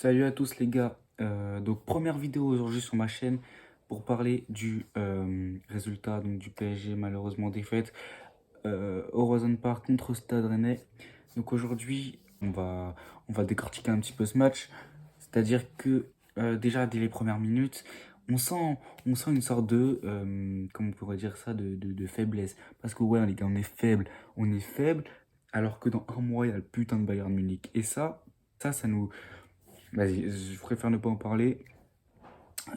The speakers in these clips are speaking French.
Salut à tous les gars. Donc première vidéo aujourd'hui sur ma chaîne pour parler du résultat donc du PSG malheureusement défaite au Roazhon Park contre Stade Rennais. Donc aujourd'hui on va décortiquer un petit peu ce match. C'est-à-dire que déjà dès les premières minutes on sent, on sent une sorte de comment on pourrait dire ça de faiblesse. Parce que ouais les gars on est faible alors que dans un mois il y a le putain de Bayern Munich. Et ça nous. Vas-y, je préfère ne pas en parler.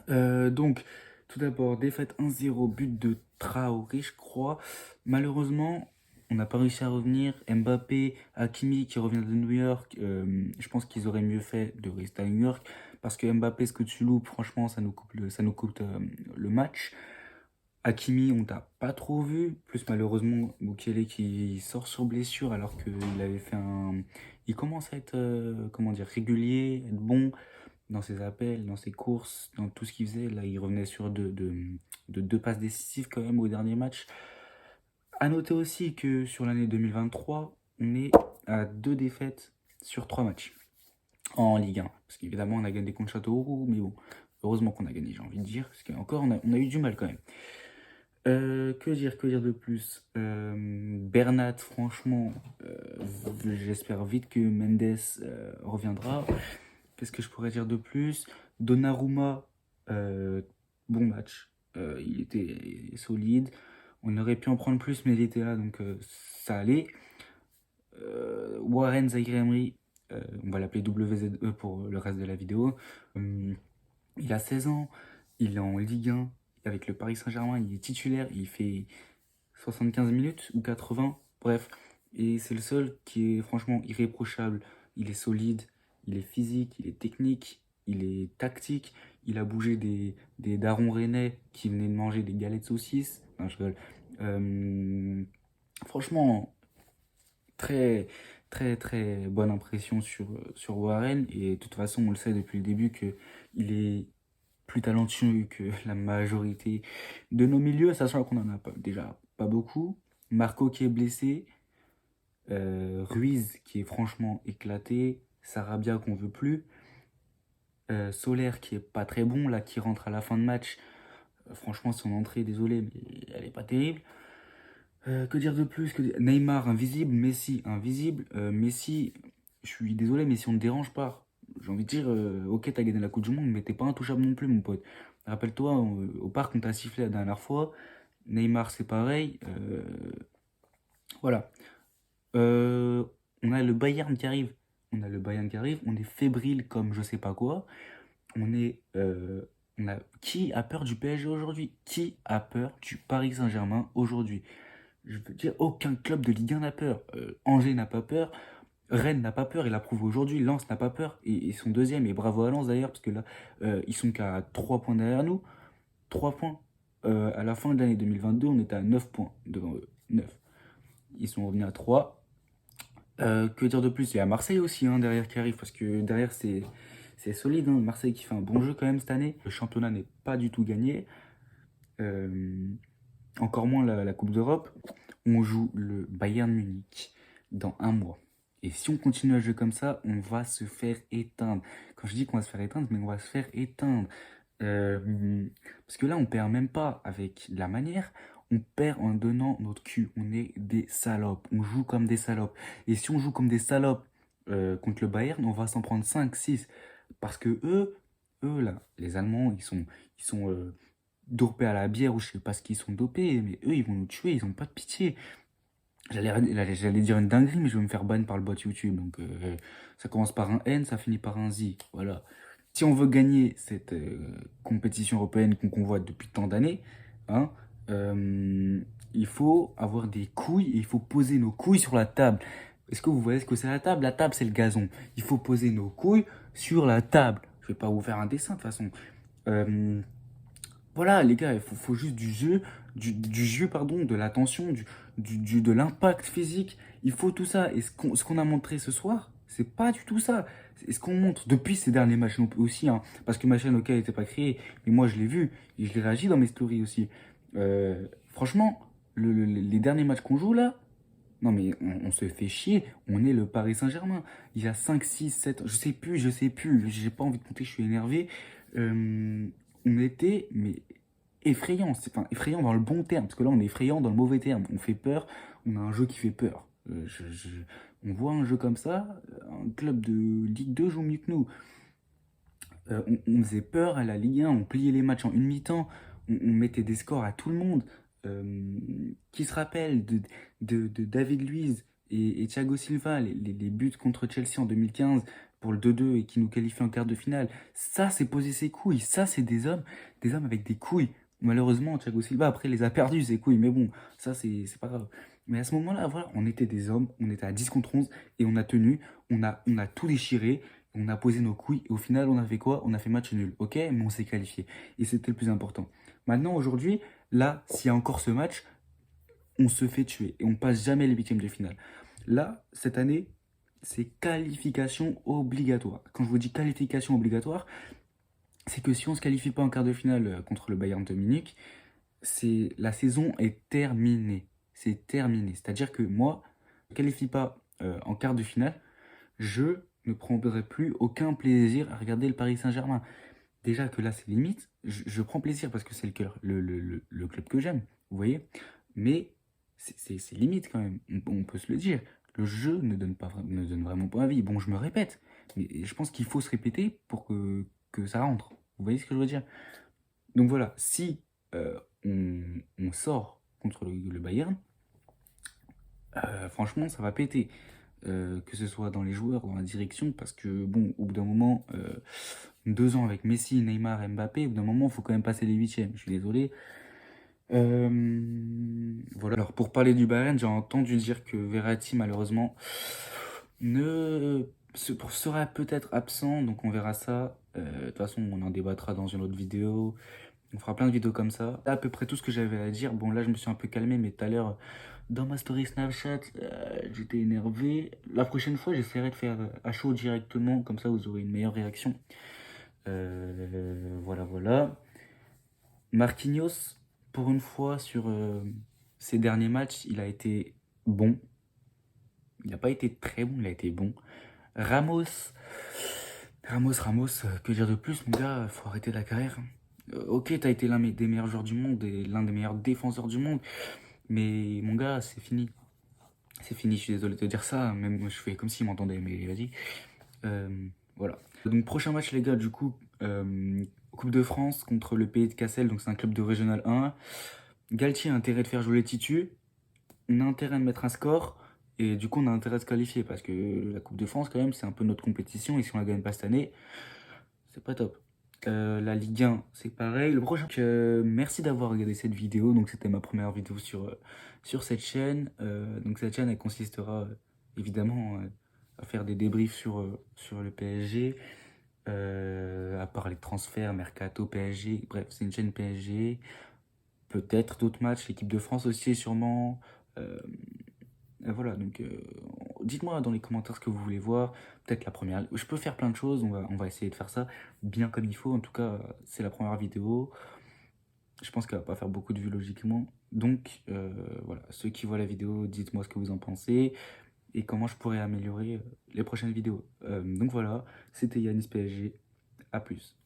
Donc, tout d'abord, défaite 1-0, but de Traoré, je crois. Malheureusement, on n'a pas réussi à revenir. Mbappé, Hakimi qui revient de New York, je pense qu'ils auraient mieux fait de rester à New York. Parce que Mbappé, ce que tu loupes, franchement, ça nous coûte le match. Hakimi, on t'a pas trop vu. Plus malheureusement, Mukele qui sort sur blessure alors qu'il avait fait un. Il commence à être, comment dire, régulier, être bon dans ses appels, dans ses courses, dans tout ce qu'il faisait. Là, il revenait sur de deux passes décisives quand même au dernier match. À noter aussi que sur l'année 2023, on est à deux défaites sur trois matchs en Ligue 1. Parce qu'évidemment, on a gagné contre Châteauroux, mais bon, heureusement qu'on a gagné, j'ai envie de dire. Parce qu'encore, on a eu du mal quand même. Que dire de plus Bernat, franchement, j'espère vite que Mendes reviendra. Qu'est-ce que je pourrais dire de plus? Donnarumma, euh, bon match. Il était solide. On aurait pu en prendre plus, mais il était là, donc ça allait. Warren Zaïre-Emery, on va l'appeler WZE pour le reste de la vidéo. Euh, il a 16 ans, il est en Ligue 1 avec le Paris Saint-Germain, il est titulaire, il fait 75 minutes ou 80, bref. Et c'est le seul qui est franchement irréprochable. Il est solide, il est physique, il est technique, il est tactique. Il a bougé des darons rennais qui venaient de manger des galettes de saucisses. Non, je rigole. Euh, Franchement, très, très bonne impression sur Warren. Et de toute façon, on le sait depuis le début que il est plus talentueux que la majorité de nos milieux, sachant qu'on en a pas, déjà pas beaucoup. Marco qui est blessé, Ruiz qui est franchement éclaté, Sarabia qu'on veut plus, Solaire qui est pas très bon, là qui rentre à la fin de match. Franchement, son entrée, désolé, mais elle est pas terrible. Que dire de plus Neymar invisible, Messi invisible. Messi, je suis désolé, mais si on ne te dérange pas, j'ai envie de dire, ok, t'as gagné la Coupe du Monde, mais t'es pas intouchable non plus, mon pote. Rappelle-toi, au parc, on t'a sifflé la dernière fois. Neymar, c'est pareil. Voilà. Euh, on a le Bayern qui arrive. On a le Bayern qui arrive. On est fébrile comme je sais pas quoi. On est. Qui a peur du PSG aujourd'hui? Qui a peur du Paris Saint-Germain aujourd'hui? Je veux dire, aucun club de Ligue 1 n'a peur. Angers n'a pas peur. Rennes n'a pas peur, il a prouvé aujourd'hui. Lens n'a pas peur. Et ils sont deuxième. Et bravo à Lens d'ailleurs, parce que là, ils sont qu'à 3 points derrière nous. 3 points. À la fin de l'année 2022, on était à 9 points devant eux. 9. Ils sont revenus à 3. Que dire de plus? Il y a Marseille aussi hein, derrière qui arrive, parce que derrière c'est solide. Hein. Marseille qui fait un bon jeu quand même cette année. Le championnat n'est pas du tout gagné. Euh, Encore moins la Coupe d'Europe. On joue le Bayern Munich dans un mois. Et si on continue à jouer comme ça, on va se faire éteindre. Quand je dis qu'on va se faire éteindre, mais on va se faire éteindre. Parce que là, on perd même pas avec la manière, on perd en donnant notre cul. On est des salopes. On joue comme des salopes. Et si on joue comme des salopes contre le Bayern, on va s'en prendre 5, 6. Parce que eux là, les Allemands, ils sont dopés à la bière ou je sais pas ce qu'ils sont dopés, mais eux, ils vont nous tuer, ils ont pas de pitié. J'allais dire une dinguerie, mais je vais me faire ban par le bot YouTube. Donc, ça commence par un N, ça finit par un Z. Voilà. Si on veut gagner cette compétition européenne qu'on convoite depuis tant d'années, hein, il faut avoir des couilles et il faut poser nos couilles sur la table. Est-ce que vous voyez ce que c'est la table? La table, c'est le gazon. Il faut poser nos couilles sur la table. Je vais pas vous faire un dessin de toute façon. Euh, voilà, les gars, il faut juste du jeu, du jeu, pardon, de l'attention, de l'impact physique. Il faut tout ça. Et ce qu'on a montré ce soir, c'est pas du tout ça. C'est ce qu'on montre depuis ces derniers matchs non plus aussi. Hein, parce que ma chaîne, ok, elle n'était pas créée, mais moi, je l'ai vu. Et je l'ai réagi dans mes stories aussi. Franchement, les derniers matchs qu'on joue là, Non, mais on se fait chier. On est le Paris Saint-Germain. Il y a 5, 6, 7, je sais plus. J'ai pas envie de compter, je suis énervé. On était, mais effrayant. Enfin, effrayant dans le bon terme. Parce que là, on est effrayant dans le mauvais terme. On fait peur. On a un jeu qui fait peur. On voit un jeu comme ça. Un club de Ligue 2 joue mieux que nous. On faisait peur à la Ligue 1, on pliait les matchs en une mi-temps, on mettait des scores à tout le monde. Qui se rappelle de David Luiz et Thiago Silva, les buts contre Chelsea en 2015 pour le 2-2 et qui nous qualifie en quart de finale. Ça, c'est poser ses couilles. Ça, c'est des hommes avec des couilles. Malheureusement, Thiago Silva, après, les a perdus, ses couilles. Mais bon, ça, c'est pas grave. Mais à ce moment-là, voilà, on était des hommes, on était à 10 contre 11 et on a tenu, on a tout déchiré. On a posé nos couilles et au final, on a fait quoi? On a fait match nul, ok? Mais on s'est qualifié. Et c'était le plus important. Maintenant, aujourd'hui, là, s'il y a encore ce match, on se fait tuer et on passe jamais les huitièmes de finale. Là, cette année, c'est qualification obligatoire. Quand je vous dis qualification obligatoire, c'est que si on ne se qualifie pas en quart de finale contre le Bayern de Munich, la saison est terminée. C'est terminé. C'est-à-dire que moi, je ne me qualifie pas en quart de finale, je ne prendrai plus aucun plaisir à regarder le Paris Saint-Germain. Déjà que là, c'est limite, je prends plaisir parce que c'est le club que j'aime, vous voyez. Mais c'est limite quand même, on peut se le dire. Le jeu ne donne vraiment pas envie. Bon, je me répète, mais je pense qu'il faut se répéter pour que ça rentre. Vous voyez ce que je veux dire? Donc voilà, si on sort contre le Bayern, franchement, ça va péter. Que ce soit dans les joueurs, dans la direction, parce que bon, au bout d'un moment, 2 ans avec Messi, Neymar, Mbappé, au bout d'un moment, il faut quand même passer les huitièmes. Je suis désolé. Voilà. Alors pour parler du Bayern, j'ai entendu dire que Verratti, malheureusement, sera peut-être absent, donc on verra ça. De toute façon, on en débattra dans une autre vidéo. On fera plein de vidéos comme ça. C'est à peu près tout ce que j'avais à dire. Bon, là, je me suis un peu calmé, mais tout à l'heure, dans ma story Snapchat, j'étais énervé. La prochaine fois, j'essaierai de faire à chaud directement, comme ça, vous aurez une meilleure réaction. Voilà, voilà. Marquinhos, pour une fois, sur ses derniers matchs, il a été bon. Il n'a pas été très bon, il a été bon. Ramos, que dire de plus, mon gars, faut arrêter la carrière. Ok, t'as été l'un des meilleurs joueurs du monde et l'un des meilleurs défenseurs du monde, mais mon gars, c'est fini. C'est fini, je suis désolé de te dire ça, même je fais comme s'il m'entendait, mais vas-y. Voilà. Donc prochain match les gars, du coup, Coupe de France contre le Pays de Cassel, donc c'est un club de Régional 1. Galtier a intérêt de faire jouer les titus, on a intérêt de mettre un score, et du coup on a intérêt de se qualifier, parce que la Coupe de France quand même c'est un peu notre compétition, et si on la gagne pas cette année, c'est pas top. La Ligue 1, c'est pareil. Le prochain. Merci d'avoir regardé cette vidéo. Donc, c'était ma première vidéo sur cette chaîne. Donc, cette chaîne, elle consistera évidemment à faire des débriefs sur le PSG, à parler de transferts, mercato, PSG. Bref, c'est une chaîne PSG. Peut-être d'autres matchs, l'équipe de France aussi, sûrement. Et voilà, donc dites-moi dans les commentaires ce que vous voulez voir. Peut-être la première. Je peux faire plein de choses, on va essayer de faire ça bien comme il faut. En tout cas, c'est la première vidéo. Je pense qu'elle va pas faire beaucoup de vues logiquement. Donc voilà, ceux qui voient la vidéo, dites-moi ce que vous en pensez et comment je pourrais améliorer les prochaines vidéos. Donc voilà, c'était Yanis PSG. À plus.